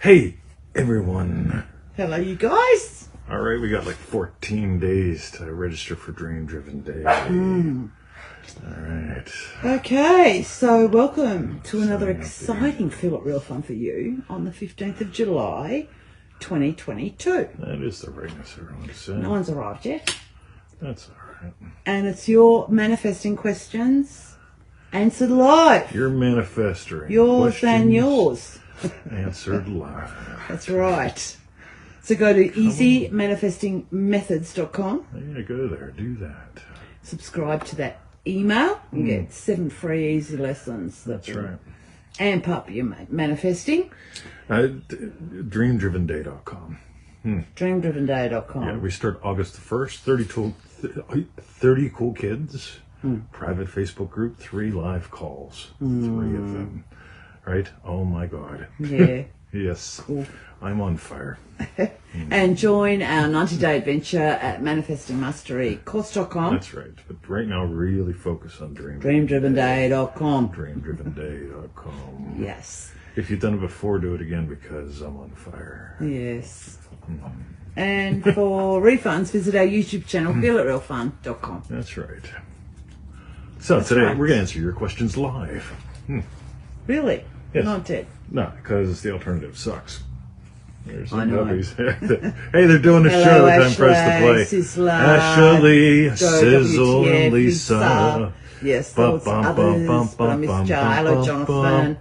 Hey, everyone. Hello, you guys. All right, we got like 14 days to register for Dream Driven Day. All right. Okay, so welcome to another exciting Feel It Real Fun for you on the 15th of July, 2022. That is the brightness everyone said. No one's arrived yet. That's all right. And it's your manifesting questions answered live. You're manifesting. Yours questions and yours. answered live. That's right. So go to easymanifestingmethods.com. Yeah, go there. Do that. Subscribe to that email and get 7 free easy lessons. That's right. Amp up your manifesting. DreamDrivenDay.com. DreamDrivenDay.com. Yeah, we start August the 1st. 30 cool kids. Private Facebook group. 3 live calls. 3 of them. Right? Oh my God. Yeah. Yes. Cool. I'm on fire. And join our 90-day adventure at manifestingmasterycourse.com. That's right. But right now, really focus on DreamDrivenDay.com. DreamDrivenDay.com. Yes. If you've done it before, do it again because I'm on fire. Yes. And for refunds, visit our YouTube channel, feelitrealfun.com. That's right. So today, we're going to answer your questions live. Really? Yes. Not dead. No, because the alternative sucks. There's I some know. puppies. Hey, they're doing a Hello, show. Time Ashley, press to play. Sizzler, Ashley, Joe, Sizzle, WTF, and Lisa. Yes, there was others, but I missed Joe. Hello, Jonathan,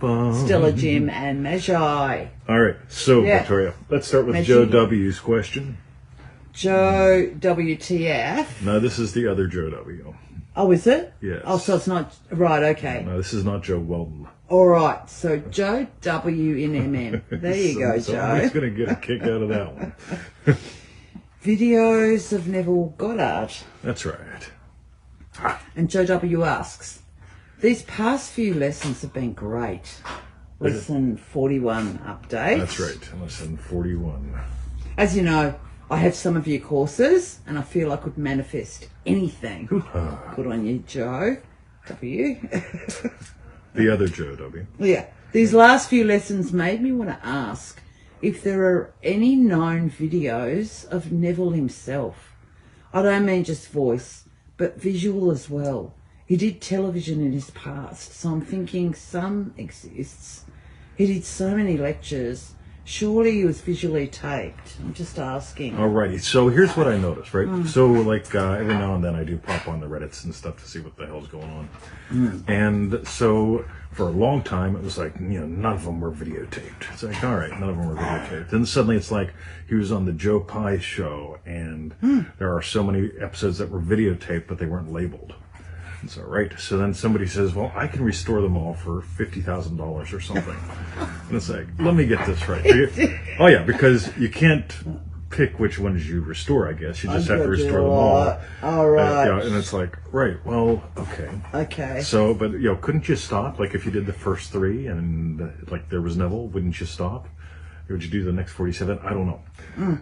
Stella, Jim, and Magi. All right, so Yeah. Victoria, let's start with Magi. Joe W's question. Joe, WTF. No, this is the other Joe W. Oh, is it? Yes. Oh, so it's not, right, okay. No, this is not Joe Weldon. All right, so Joe W in MM. There you go, Joe. Somebody's going to get a kick out of that one. Videos of Neville Goddard. That's right. And Joe W asks, these past few lessons have been great. Lesson 41 update. That's right. Lesson 41. As you know, I have some of your courses and I feel I could manifest anything. Good on you, Joe W. The other Joe W. Yeah. These last few lessons made me want to ask if there are any known videos of Neville himself. I don't mean just voice, but visual as well. He did television in his past, so I'm thinking some exists. He did so many lectures. Surely he was visually taped. I'm just asking. Alrighty, so here's what I noticed, right? So, like, every now and then I do pop on the Reddits and stuff to see what the hell's going on. And so, for a long time, it was like, none of them were videotaped. It's like, all right, none of them were videotaped. Then suddenly it's like, he was on the Joe Pye show, and there are so many episodes that were videotaped, but they weren't labeled. It's all right. So then somebody says, well, I can restore them all for $50,000 or something. And it's like, let me get this right. Oh, yeah, because you can't pick which ones you restore, I guess. You just have to restore them all. All right. And it's like, right, well, okay. Okay. So, but, couldn't you stop? Like, if you did the first 3 and, like, there was Neville, wouldn't you stop? Would you do the next 47? I don't know.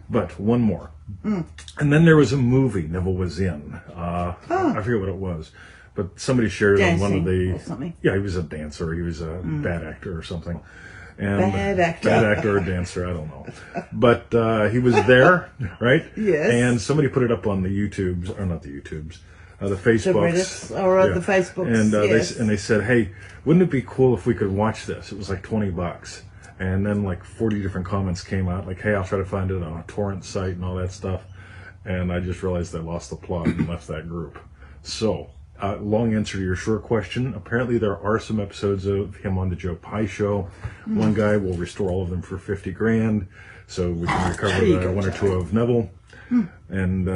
But one more. And then there was a movie Neville was in. I forget what it was. But somebody shared it on one of the... or something. Yeah, he was a dancer. He was a bad actor or something. And Bad actor. Bad actor or dancer, I don't know. But he was there, right? Yes. And somebody put it up on the YouTubes, or not the YouTubes, the Facebooks. The Reddits, or the Facebooks, And, yes. they said, hey, wouldn't it be cool if we could watch this? It was like $20. And then like 40 different comments came out, like, hey, I'll try to find it on a torrent site and all that stuff. And I just realized I lost the plot and left that group. So... long answer to your short question. Apparently there are some episodes of him on the Joe Pye show. One guy will restore all of them for $50,000, so we can recover the 1 or 2 of Neville, and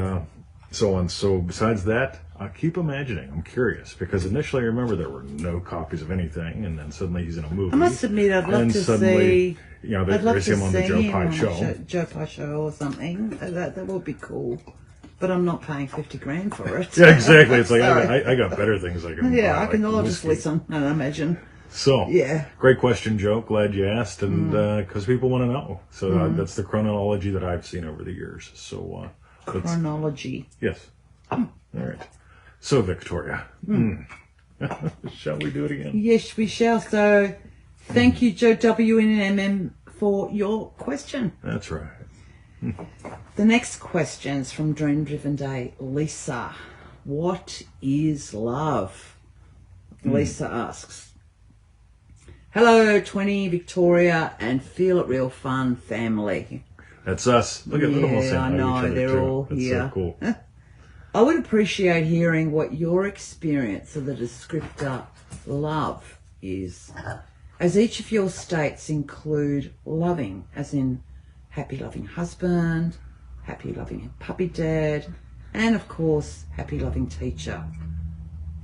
so on. So besides that, I keep imagining. I'm curious because initially I remember there were no copies of anything, and then suddenly he's in a movie. I must admit, I'd love to see. There's him on the Joe Pye show. Joe Pye show or something. That would be cool. But I'm not paying $50,000 for it. Yeah, exactly. It's like I got better things I can buy. Yeah, I can like all just whiskey. listen and imagine. So, yeah. Great question, Joe. Glad you asked, and because people want to know. So that's the chronology that I've seen over the years. So, chronology. Yes. All right. So, Victoria, shall we do it again? Yes, we shall. So, thank you, Joe W and MM, for your question. That's right. The next question's from Dream Driven Day. Lisa, what is love? Lisa asks, hello, 20 Victoria and Feel It Real Fun family. That's us. Look at them all saying hi to each other, they're too. all That's here. so cool. I would appreciate hearing what your experience of the descriptor love is, as each of your states include loving, as in happy loving husband, happy loving puppy dad, and of course, happy loving teacher.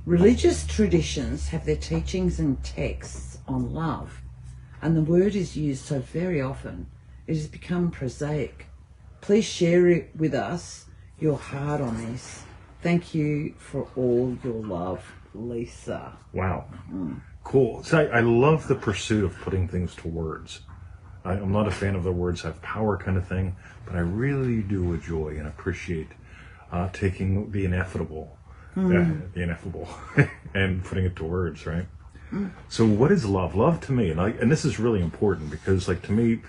Religious traditions have their teachings and texts on love, and the word is used so very often it has become prosaic. Please share it with us, your heart on this. Thank you for all your love, Lisa. Wow. Cool. So I love the pursuit of putting things to words. I'm not a fan of the words have power kind of thing, but I really do enjoy and appreciate taking the ineffable, and putting it to words, right? So what is love? Love to me, and this is really important because, like, to me,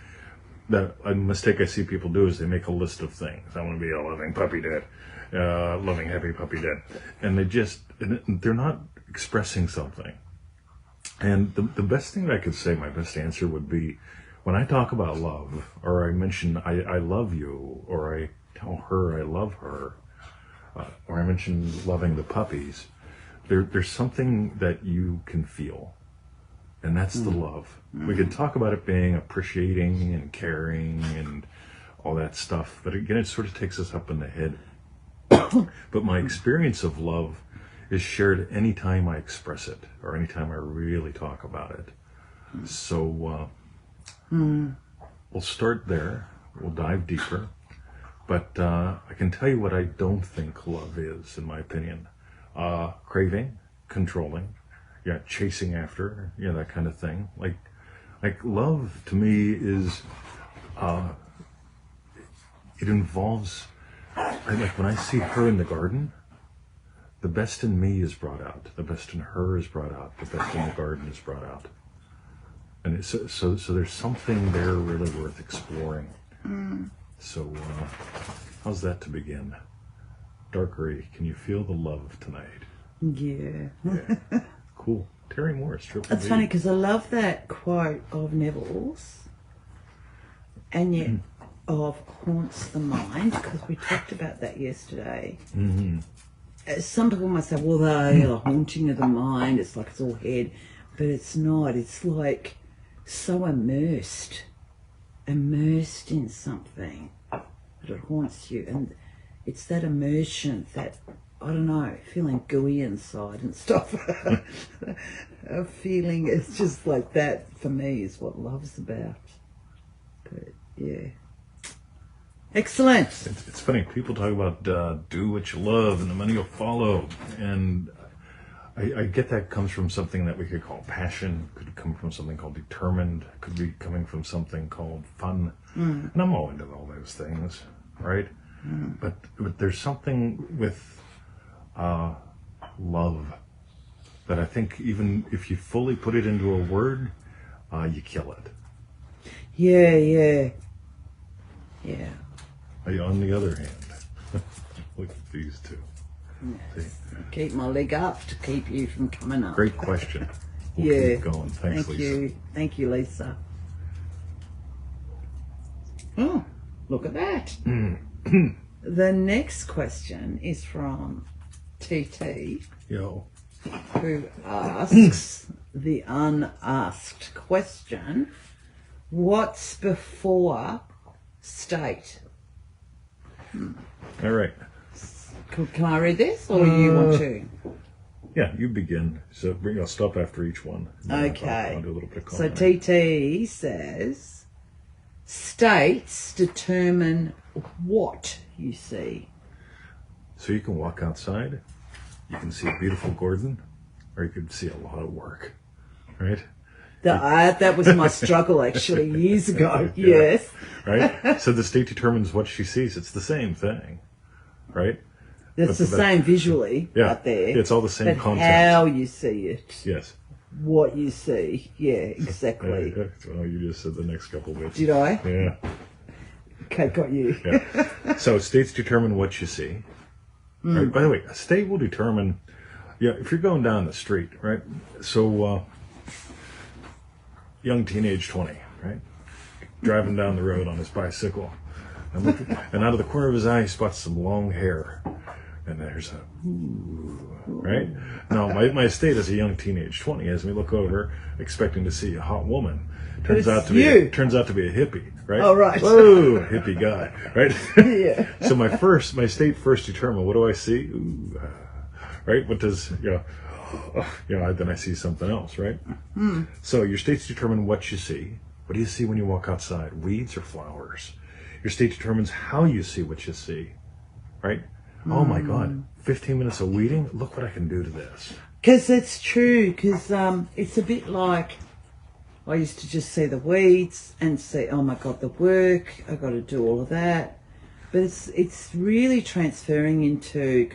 a mistake I see people do is they make a list of things. I want to be a loving puppy dad, loving happy puppy dad, and they're not expressing something. And the best thing that I could say, my best answer would be, when I talk about love, or I mention I love you, or I tell her I love her, or I mention loving the puppies, there's something that you can feel, and that's the love. We could talk about it being appreciating and caring and all that stuff, but again, it sort of takes us up in the head. But my experience of love is shared anytime I express it, or anytime I really talk about it. So we'll start there. We'll dive deeper. But I can tell you what I don't think love is, in my opinion. Craving, controlling, chasing after, that kind of thing. Like love to me is, it involves, like when I see her in the garden, the best in me is brought out. The best in her is brought out. The best in the garden is brought out. And so there's something there really worth exploring. So how's that to begin? Darkery, can you feel the love tonight? Yeah. Cool. Terry Morris, Triple That's B. funny because I love that quote of Neville's, and yet of haunts the mind, because we talked about that yesterday. Some people might say, well, they are haunting of the mind, it's like it's all head, but it's not. It's like so immersed in something that it haunts you, and it's that immersion, that, I don't know, feeling gooey inside and stuff. A feeling, it's just like that, for me, is what love's about. But yeah, excellent. It's funny, people talk about do what you love and the money will follow, and I get that comes from something that we could call passion, could come from something called determined, could be coming from something called fun, and I'm all into all those things, right? But there's something with love that I think even if you fully put it into a word, you kill it. Yeah. On the other hand, look at these two. Yes. Keep my leg up to keep you from coming up. Great question. We'll keep going. Thanks, Lisa. Thank you, Lisa. Oh, look at that. The next question is from TT, Yo. who asks the unasked question: what's before state? All right. Can I read this, or you want to? Yeah, you begin. So I'll stop after each one. Okay. I'll do a little bit of So comment. TT says, states determine what you see. So you can walk outside, you can see a beautiful garden, or you could see a lot of work, right? That was my struggle actually years ago. Yes. Right? So the state determines what she sees. It's the same thing, right? It's the same visually out there. It's all the same but content. how you see it. Yes. what you see. Yeah, exactly. Well, you just said the next couple bits. Did I? Yeah. Okay, got you. Yeah. So states determine what you see. Right? By the way, a state will determine, if you're going down the street, right? So, young teenage 20, right? Driving down the road on his bicycle. And out of the corner of his eye, he spots some long hair. And there's a, right? Now, my estate as a young teenage 20, as we look over, expecting to see a hot woman, turns out to be a hippie, right? Oh, right. Whoa, hippie guy, right? Yeah. So my state first determined, what do I see? Ooh, right? What does, then I see something else, right? So your states determine what you see. What do you see when you walk outside? Weeds or flowers? Your state determines how you see what you see, right? Oh my God, 15 minutes of weeding? Look what I can do to this. Because it's true, because it's a bit like I used to just see the weeds and see, oh my God, the work, I got to do all of that. But it's really transferring into,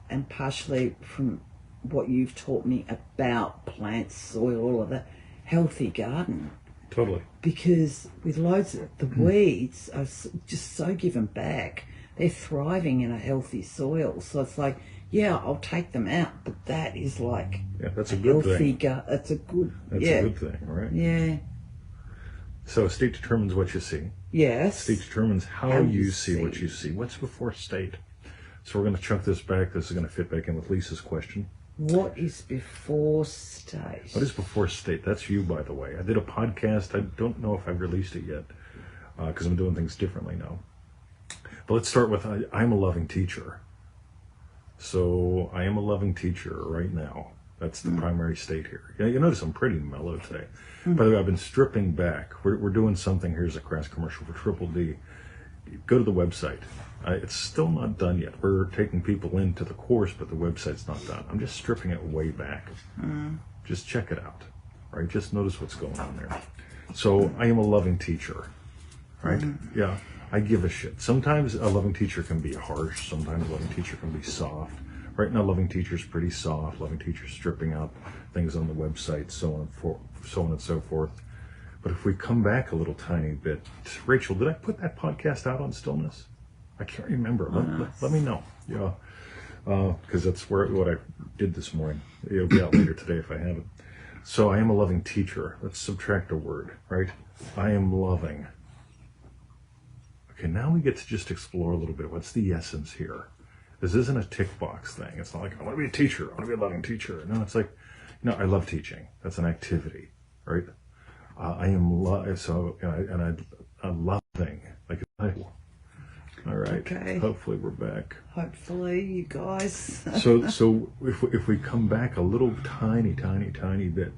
and partially from what you've taught me about plants, soil, all of that, healthy garden. Totally. Because with loads of the weeds are just so given back. They're thriving in a healthy soil. So it's like, I'll take them out, but that is like that's a good thing. That's a good thing, right? Yeah. So state determines what you see. Yes. State determines how you see what you see. What's before state? So we're going to chunk this back. This is going to fit back in with Lisa's question. What is before state? What is before state? That's you, by the way. I did a podcast. I don't know if I've released it yet because I'm doing things differently now. But let's start with I'm a loving teacher. So I am a loving teacher right now. That's the primary state here. You notice I'm pretty mellow today. By the way, I've been stripping back. We're doing something. Here's a crass commercial for Triple D. Go to the website. It's still not done yet. We're taking people into the course, but the website's not done. I'm just stripping it way back. Just check it out, right? Just notice what's going on there. So I am a loving teacher, right? Yeah, I give a shit. Sometimes a loving teacher can be harsh. Sometimes a loving teacher can be soft. Right now, loving teacher's pretty soft. Loving teacher's stripping out things on the website, so on and so forth. But if we come back a little tiny bit, Rachel, did I put that podcast out on stillness? I can't remember. Let me know. Yeah, because that's what I did this morning. It'll be out later today if I have it. So I am a loving teacher. Let's subtract a word, right? I am loving. Okay, now we get to just explore a little bit. What's the essence here? This isn't a tick box thing. It's not like, I want to be a teacher. I want to be a loving teacher. No, it's like, I love teaching. That's an activity, right? I am I'm loving. All right. Okay. Hopefully we're back. Hopefully, you guys. So if we come back a little tiny bit,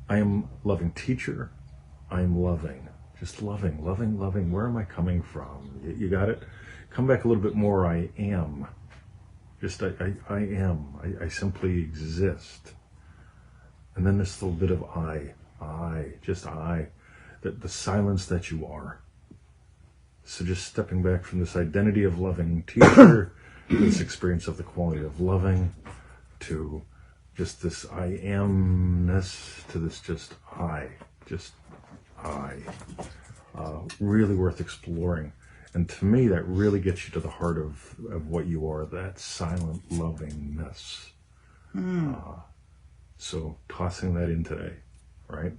I am loving teacher. I am loving. Just loving. Where am I coming from? You got it? Come back a little bit more. I am. Just I am. I simply exist. And then this little bit of just I. The silence that you are. So just stepping back from this identity of loving teacher to this experience of the quality of loving to just this I amness to this just I. Really worth exploring. And to me, that really gets you to the heart of what you are, that silent lovingness. So tossing that in today, right?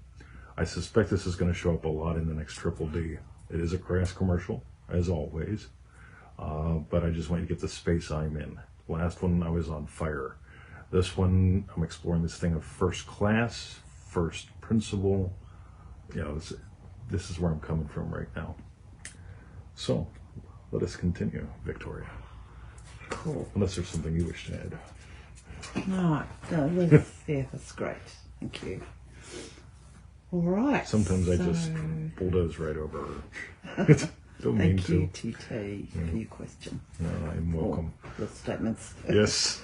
I suspect this is going to show up a lot in the next Triple D. It is a crass commercial, as always, but I just want you to get the space I'm in. Last one, I was on fire. This one, I'm exploring this thing of first class, first principle. This is where I'm coming from right now. So, let us continue, Victoria. Cool. Unless there's something you wish to add. No, that's great. Thank you. All right. Sometimes I just bulldoze right over. Don't mean to. Thank you, TT, for your question. No, I'm welcome. The statements. Yes.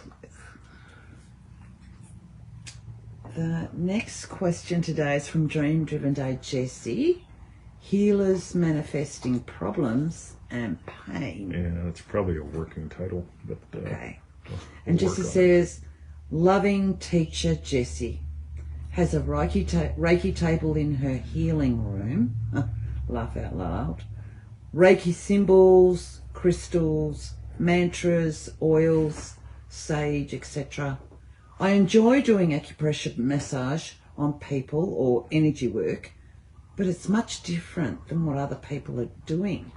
The next question today is from Dream Driven Day Jessie. Healers manifesting problems and pain. Yeah, that's probably a working title. But okay. we'll And Jessie says, Loving teacher Jessie has a Reiki table in her healing room. Laugh out loud. Reiki symbols, crystals, mantras, oils, sage, etc. I enjoy doing acupressure massage on people or energy work, but it's much different than what other people are doing.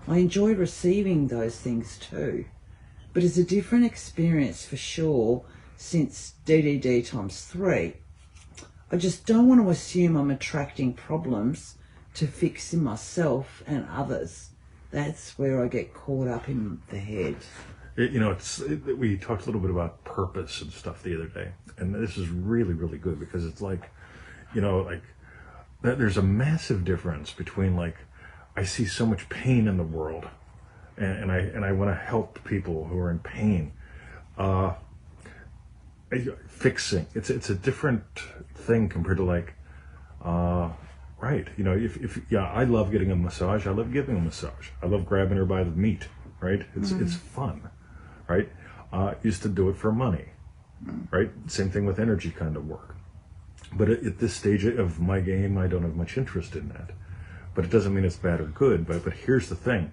I enjoy receiving those things too, but it's a different experience for sure since DDD times 3. I just don't want to assume I'm attracting problems to fix in myself and others. That's where I get caught up in the head. We talked a little bit about purpose and stuff the other day, and this is really, really good because it's like, there's a massive difference between I see so much pain in the world, and I want to help people who are in pain. Fixing it's a different thing compared to right, I love getting a massage. I love giving a massage. I love grabbing her by the meat, right? It's fun, right? Used to do it for money, right? Same thing with energy kind of work. But at this stage of my game, I don't have much interest in that. But it doesn't mean it's bad or good. But here's the thing.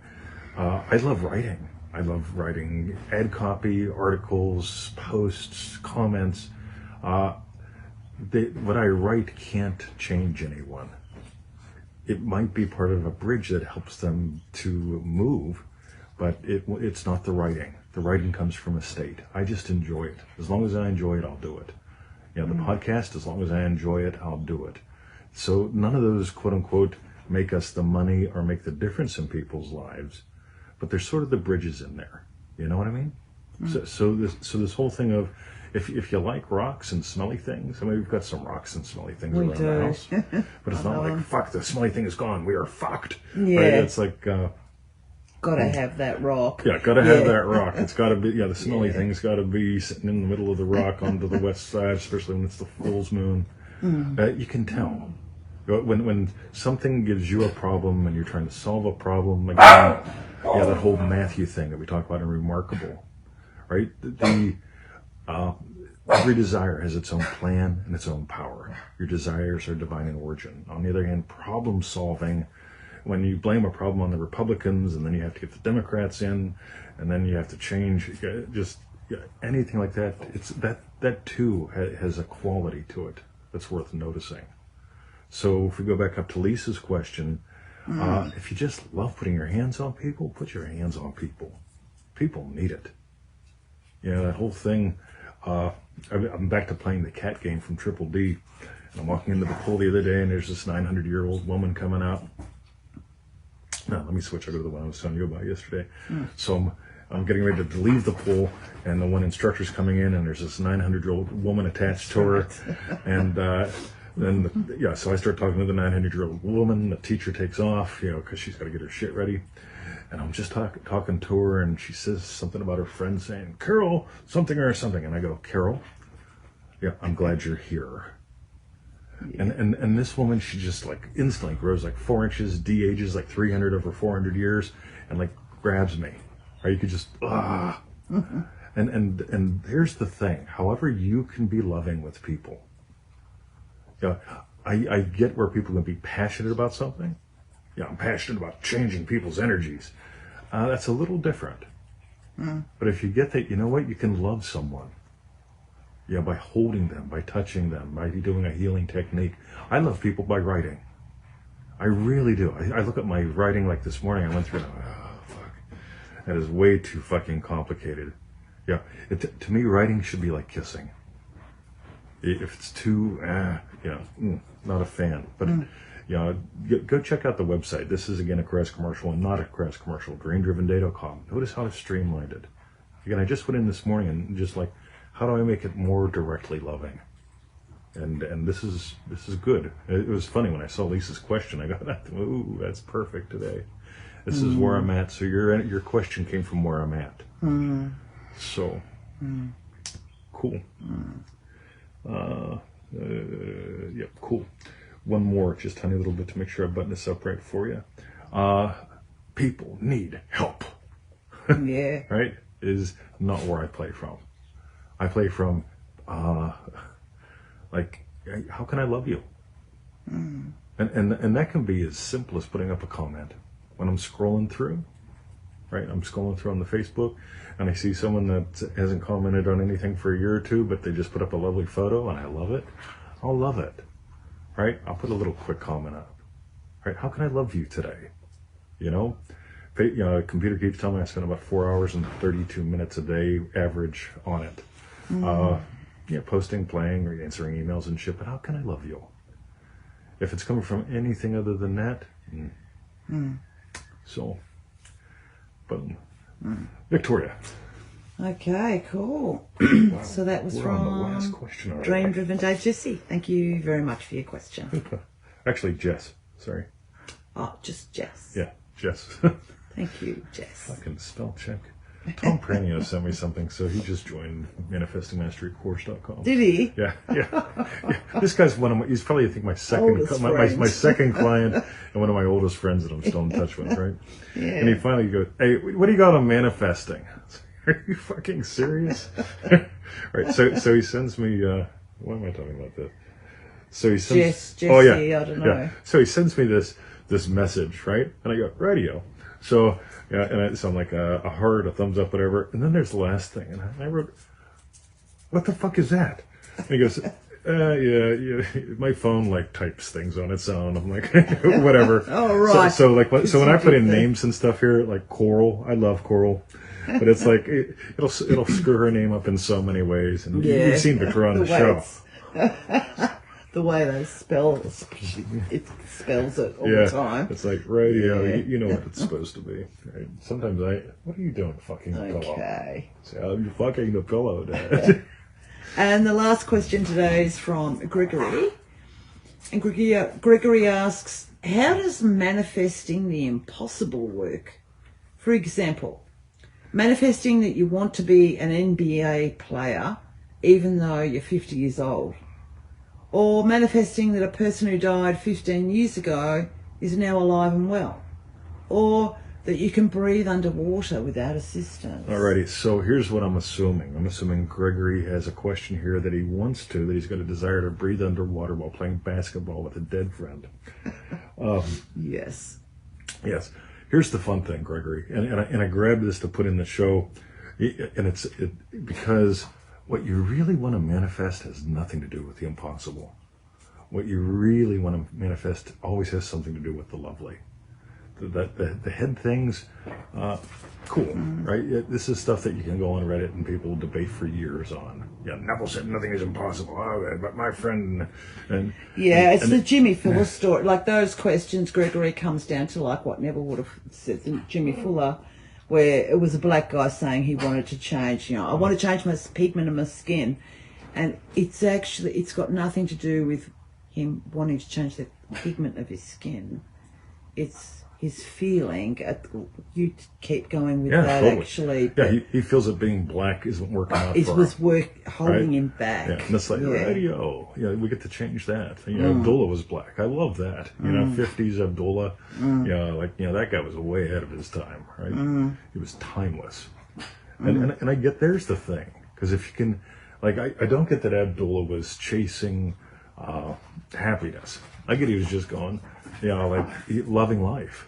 I love writing. I love writing ad copy, articles, posts, comments. What I write can't change anyone. It might be part of a bridge that helps them to move, but it's not the writing. The writing comes from a state. I just enjoy it. As long as I enjoy it, I'll do it. The podcast, as long as I enjoy it, I'll do it. So none of those, quote unquote, make us the money or make the difference in people's lives. But there's sort of the bridges in there. You know what I mean? So this whole thing of, if you like rocks and smelly things, I mean, we've got some rocks and smelly things around the house. But it's not like, fuck, the smelly thing is gone. We are fucked. Yeah. Right? It's like... gotta have that rock. Yeah, gotta have that rock. It's gotta be, the smelly thing's gotta be sitting in the middle of the rock onto the west side, especially when it's the full moon. You can tell. When something gives you a problem and you're trying to solve a problem, again, that whole Matthew thing that we talk about in Remarkable, right? Every desire has its own plan and its own power. Your desires are divine in origin. On the other hand, problem solving, when you blame a problem on the Republicans and then you have to get the Democrats in and then you have to change, anything like that, that too has a quality to it that's worth noticing. So if we go back up to Lisa's question, if you just love putting your hands on people, put your hands on people. People need it. That whole thing, I'm back to playing the cat game from Triple D, and I'm walking into the pool the other day and there's this 900-year-old woman coming out. Now, let me switch over to the one I was telling you about yesterday. So I'm getting ready to leave the pool, and the one instructor's coming in, and there's this 900-year-old woman attached to her, and so I start talking to the 900-year-old woman. The teacher takes off, because she's got to get her shit ready. And I'm just talking to her, and she says something about her friend saying, Carol, something or something. And I go, Carol, I'm glad you're here. Yeah. And this woman, she just instantly grows 4 inches, de-ages 300 over 400 years, and grabs me. Or you could just, And here's the thing. However you can be loving with people. I get where people can be passionate about something. I'm passionate about changing people's energies. That's a little different. But if you get that, you know what? You can love someone. By holding them, by touching them, by doing a healing technique. I love people by writing. I really do. I look at my writing this morning. I went through, fuck. That is way too fucking complicated. To me, writing should be like kissing. If it's too, not a fan. But, go check out the website. This is, again, a Caress commercial and not a Caress commercial. DreamDrivenData.com. Notice how I've streamlined it. Again, I just went in this morning and just how do I make it more directly loving? And this is good. It was funny when I saw Lisa's question. I got, ooh, that's perfect today. This is where I'm at. So your question came from where I'm at. So cool. Cool. One more, just tiny little bit to make sure I button this up right for you. People need help. Yeah. Right? Is not where I play from. I play from, like, how can I love you? And that can be as simple as putting up a comment. When I'm scrolling through, right? I'm scrolling through on the Facebook, and I see someone that hasn't commented on anything for a year or two, but they just put up a lovely photo, and I love it. I'll love it, right? I'll put a little quick comment up, right? How can I love you today? You know, computer keeps telling me I spend about 4 hours and 32 minutes a day average on it. Posting, playing, or answering emails and shit. But how can I love you? If it's coming from anything other than that, so, boom. Victoria. Okay, cool. Wow. So that was We're from on the last question already. Dream Driven Dave Jesse. Thank you very much for your question. Actually, Jess. Sorry. Oh, just Jess. Yeah, Jess. Thank you, Jess. Fucking spell check. Tom Pranio sent me something, so he just joined ManifestingMasteryCourse.com. Did he? Yeah. This guy's one of my, he's probably, I think, my second client and one of my oldest friends that I'm still in touch with, right? Yeah. And he finally goes, "Hey, what do you got on manifesting?" Are you fucking serious? Right. So he sends me, why am I talking about this? So he sends, Jesse, I don't know. Yeah. So he sends me this message, right? And I go, radio. So, yeah, and so I'm like a heart, a thumbs up, whatever. And then there's the last thing. And I wrote, "What the fuck is that?" And he goes, yeah, my phone like types things on its own. I'm like, whatever. Oh, right. So when I put in names and stuff here, like Coral, I love Coral. But it's like, it'll screw her name up in so many ways. And you've seen Victoria on the show. The way they spell it spells it all the time. It's like radio. Yeah. You know what it's supposed to be. Right? Sometimes what are you doing, fucking the pillow? Okay. Say, I'm fucking the pillow, Dad. And the last question today is from Gregory. And Gregory asks, how does manifesting the impossible work? For example, manifesting that you want to be an NBA player even though you're 50 years old. Or manifesting that a person who died 15 years ago is now alive and well. Or that you can breathe underwater without assistance. Alrighty, so here's what I'm assuming. I'm assuming Gregory has a question here that he's got a desire to breathe underwater while playing basketball with a dead friend. Yes. Yes. Here's the fun thing, Gregory, and I grabbed this to put in the show, and it's because what you really want to manifest has nothing to do with the impossible. What you really want to manifest always has something to do with the lovely. The head things, cool, right? This is stuff that you can go on Reddit and people debate for years on. Yeah, Neville said nothing is impossible, but my friend... It's the Jimmy Fuller story. Like those questions, Gregory, comes down to like what Neville would have said to Jimmy Fuller, where it was a black guy saying he wanted to change, I want to change my pigment of my skin. And it's got nothing to do with him wanting to change the pigment of his skin. It's his feeling. You keep going with that, totally. Actually. Yeah, he feels that being black isn't working out for him. It was holding him back. Yeah, and it's like, radio. Yeah, we get to change that. Abdullah was black. I love that. 50s Abdullah. That guy was way ahead of his time, right? He was timeless. And I get, there's the thing. Because if you can, I don't get that Abdullah was chasing happiness. I get he was just going, loving life.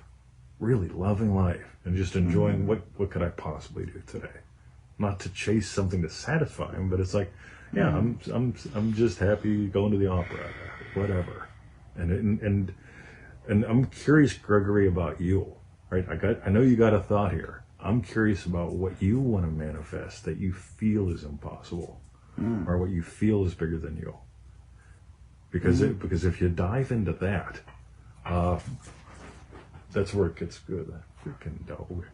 Really loving life and just enjoying what could I possibly do today, not to chase something to satisfy him, but it's like, I'm just happy going to the opera, whatever, and I'm curious, Gregory, about you, right? I know you got a thought here. I'm curious about what you want to manifest that you feel is impossible, or what you feel is bigger than you, because if you dive into that. That's where it gets good. Freaking dog.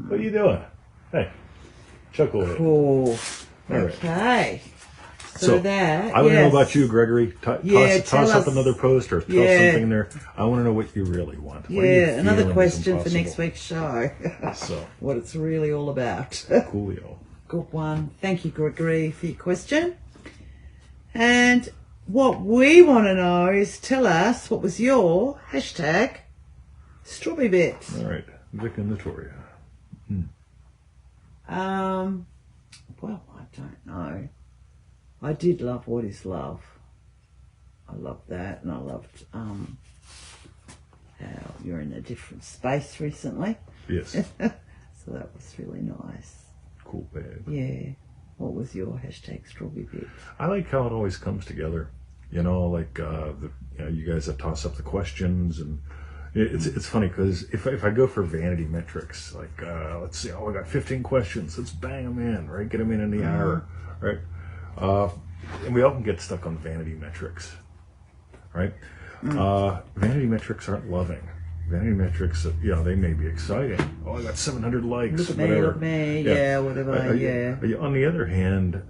What are you doing? Hey, chuckle. Cool. Okay. Right. So that. I want to know about you, Gregory. Toss up another post or toss something in there. I want to know what you really want. Another question for next week's show. So, what it's really all about. Coolio. Good one. Thank you, Gregory, for your question. And what we want to know is tell us what was your hashtag strawberry bit. All right, Vic and Victoria. Well, I don't know. I did love What Is Love. I loved that, and I loved how you're in a different space recently. Yes. So that was really nice. Cool, babe. Yeah. What was your hashtag strawberry bit? I like how it always comes together. You know, like you guys that toss up the questions, and it's funny because if I go for vanity metrics, like let's see, I got 15 questions, let's bang them in, right? Get them in the hour, right? And we often get stuck on vanity metrics, right? Vanity metrics aren't loving. Vanity metrics, they may be exciting. Oh, I got 700 likes. Look at me, whatever. look at me, yeah, whatever, On the other hand,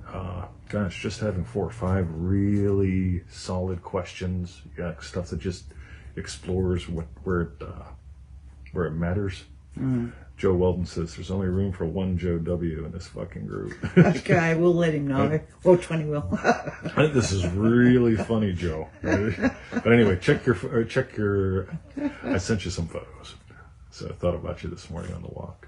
just having 4 or 5 really solid questions, stuff that just explores where it matters. Joe Weldon says there's only room for one Joe W in this fucking group. Okay, we'll let him know. Or 20 will. This is really funny, Joe. But anyway, check your. I sent you some photos, so I thought about you this morning on the walk.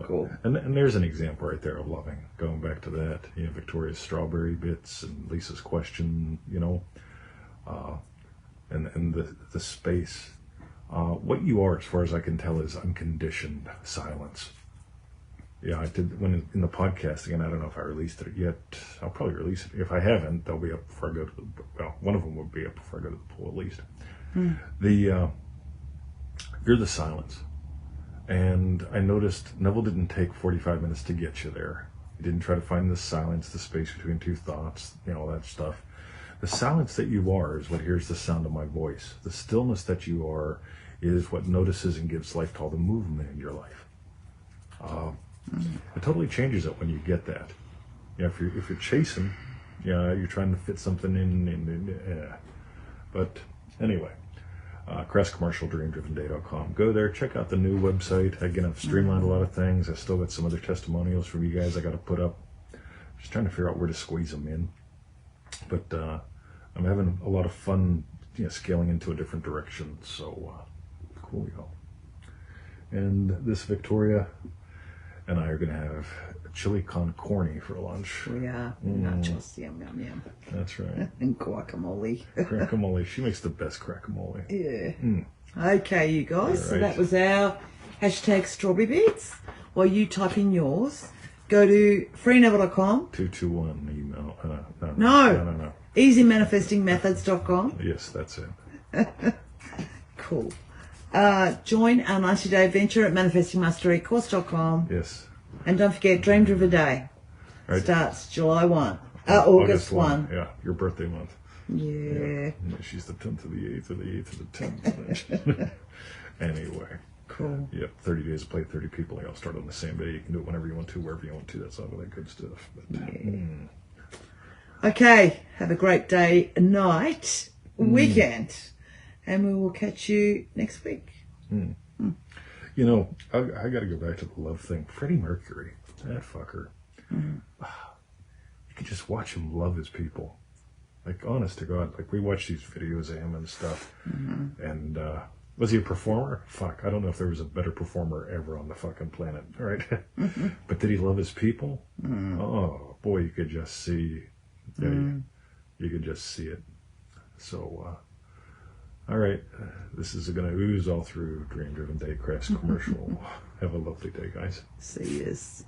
Cool. And there's an example right there of loving. Going back to that, Victoria's strawberry bits and Lisa's question, and the space. What you are, as far as I can tell, is unconditioned silence. Yeah, I did when in the podcast again. I don't know if I released it yet. I'll probably release it. If I haven't, they'll be up before I go to one of them will be up before I go to the pool at least. You're the silence, and I noticed Neville didn't take 45 minutes to get you there. He didn't try to find the silence, the space between two thoughts, all that stuff. The silence that you are is what hears the sound of my voice. The stillness that you are is what notices and gives life to all the movement in your life. It totally changes it when you get that. If you're chasing, you're trying to fit something in. But anyway, crasscommercialdreamdrivenday.com. Go there, check out the new website. Again, I've streamlined a lot of things. I still got some other testimonials from you guys I got to put up. Just trying to figure out where to squeeze them in. But I'm having a lot of fun, scaling into a different direction. So cool, y'all. And this Victoria and I are going to have chili con carne for lunch. We are. Nachos, yum, yum, yum. That's right. And guacamole. Guacamole. She makes the best guacamole. Yeah. Okay, you guys. Right. So that was our hashtag strawberry bits. While you type in yours, go to freeneville.com. 221 email. No. EasyManifestingMethods.com. Yes, that's it. Cool. Join our 90-day adventure at ManifestingMasteryCourse.com. Yes. And don't forget, Dream Driven Day starts July 1. August 1. Yeah, your birthday month. Yeah. She's the 10th to the 8th, or the 8th to the 10th. Anyway. Cool. Yep, 30 days to play 30 people. They all start on the same day. You can do it whenever you want to, wherever you want to. That's all that good stuff. But, Okay, have a great day, night, weekend, and we will catch you next week. I got to go back to the love thing. Freddie Mercury, that fucker. You could just watch him love his people. Like, honest to God, like we watch these videos of him and stuff. And was he a performer? Fuck, I don't know if there was a better performer ever on the fucking planet, right? But did he love his people? Oh, boy, you could just see. You could just see it. So, all right. This is going to ooze all through Dream Driven Day Crash Commercial. Have a lovely day, guys. See yous.